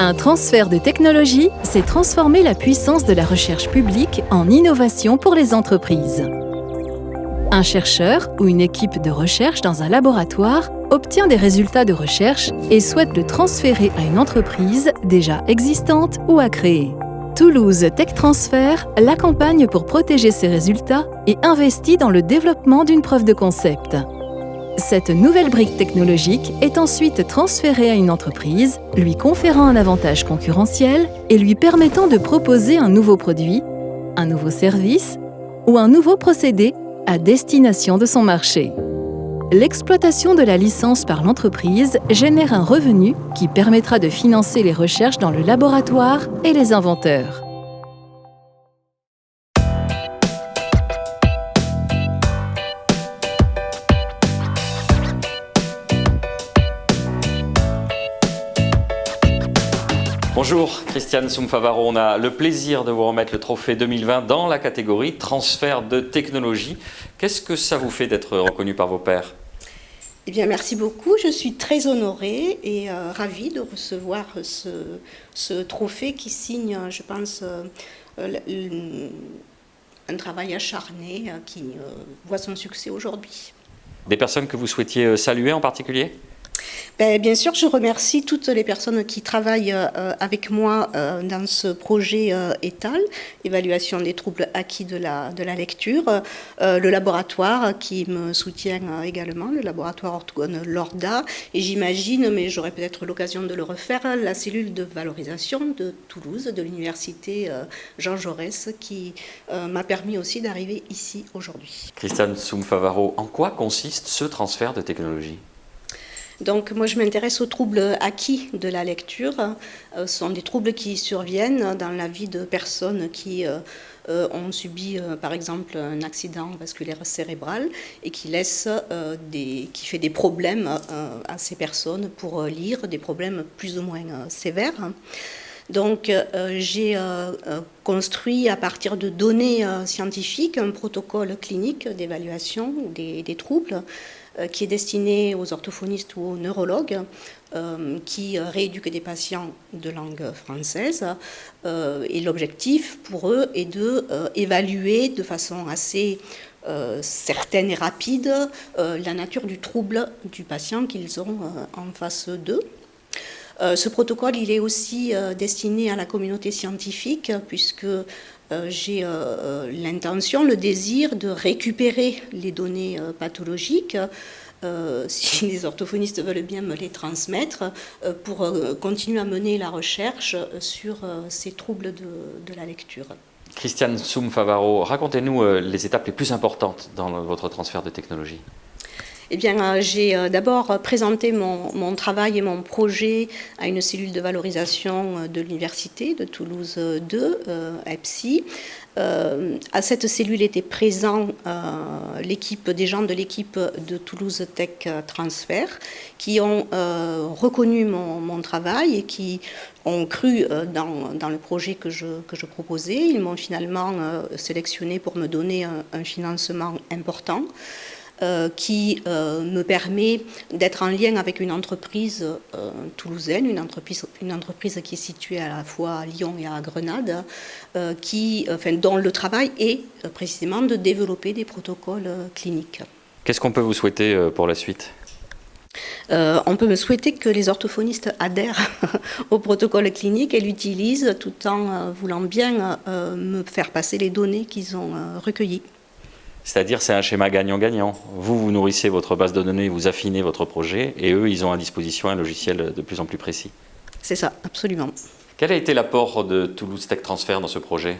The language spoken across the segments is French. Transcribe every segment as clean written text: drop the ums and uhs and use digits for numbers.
Un transfert de technologie, c'est transformer la puissance de la recherche publique en innovation pour les entreprises. Un chercheur ou une équipe de recherche dans un laboratoire obtient des résultats de recherche et souhaite le transférer à une entreprise déjà existante ou à créer. Toulouse Tech Transfer l'accompagne pour protéger ses résultats et investit dans le développement d'une preuve de concept. Cette nouvelle brique technologique est ensuite transférée à une entreprise, lui conférant un avantage concurrentiel et lui permettant de proposer un nouveau produit, un nouveau service ou un nouveau procédé à destination de son marché. L'exploitation de la licence par l'entreprise génère un revenu qui permettra de financer les recherches dans le laboratoire et les inventeurs. Bonjour Christiane Soum-Favaro, on a le plaisir de vous remettre le trophée 2020 dans la catégorie transfert de technologie. Qu'est-ce que ça vous fait d'être reconnu par vos pairs ? Eh bien, merci beaucoup. Je suis très honorée et ravie de recevoir ce trophée qui signe, je pense, un travail acharné qui voit son succès aujourd'hui. Des personnes que vous souhaitiez saluer en particulier ? Bien sûr, je remercie toutes les personnes qui travaillent avec moi dans ce projet ETAL, évaluation des troubles acquis de la lecture, le laboratoire qui me soutient également, le laboratoire Orthogone Lorda, et j'imagine, mais j'aurai peut-être l'occasion de le refaire, la cellule de valorisation de Toulouse, de l'université Jean Jaurès, qui m'a permis aussi d'arriver ici aujourd'hui. Christiane Soum-Favaro, en quoi consiste ce transfert de technologie ? Donc moi je m'intéresse aux troubles acquis de la lecture. Ce sont des troubles qui surviennent dans la vie de personnes qui ont subi par exemple un accident vasculaire cérébral et qui fait des problèmes à ces personnes pour lire, des problèmes plus ou moins sévères. Donc j'ai construit à partir de données scientifiques un protocole clinique d'évaluation des troubles qui est destiné aux orthophonistes ou aux neurologues qui rééduquent des patients de langue française. Et l'objectif pour eux est d'évaluer de façon assez certaine et rapide la nature du trouble du patient qu'ils ont en face d'eux. Ce protocole, il est aussi destiné à la communauté scientifique puisque j'ai l'intention, le désir de récupérer les données pathologiques, si les orthophonistes veulent bien me les transmettre, pour continuer à mener la recherche sur ces troubles de la lecture. Christiane Soum-Favaro, racontez-nous les étapes les plus importantes dans votre transfert de technologie. Eh bien, j'ai d'abord présenté mon travail et mon projet à une cellule de valorisation de l'université de Toulouse 2, EPSI. À cette cellule était présent des gens de l'équipe de Toulouse Tech Transfer qui ont reconnu mon travail et qui ont cru dans le projet que je proposais. Ils m'ont finalement sélectionné pour me donner un financement important. Qui me permet d'être en lien avec une entreprise toulousaine, une entreprise qui est située à la fois à Lyon et à Grenade, dont le travail est précisément de développer des protocoles cliniques. Qu'est-ce qu'on peut vous souhaiter pour la suite ? On peut me souhaiter que les orthophonistes adhèrent au protocole clinique et l'utilisent tout en voulant bien me faire passer les données qu'ils ont recueillies. C'est-à-dire c'est un schéma gagnant-gagnant. Vous nourrissez votre base de données, vous affinez votre projet, et eux, ils ont à disposition un logiciel de plus en plus précis. C'est ça, absolument. Quel a été l'apport de Toulouse Tech Transfer dans ce projet ?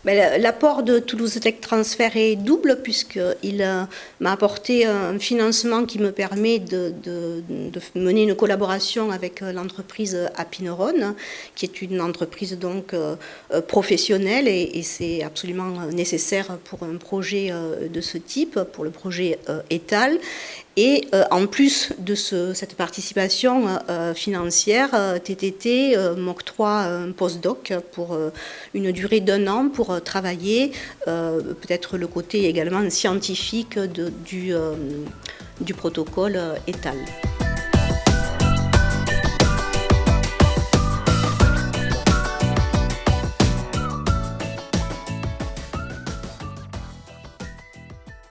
L'apport de Toulouse Tech Transfer est double puisqu'il m'a apporté un financement qui me permet de mener une collaboration avec l'entreprise Apineuron, qui est une entreprise donc professionnelle et c'est absolument nécessaire pour un projet de ce type, pour le projet ETAL. Et en plus de cette participation financière, TTT m'octroie un postdoc pour une durée d'1 an pour travailler peut-être le côté également scientifique du protocole ETAL.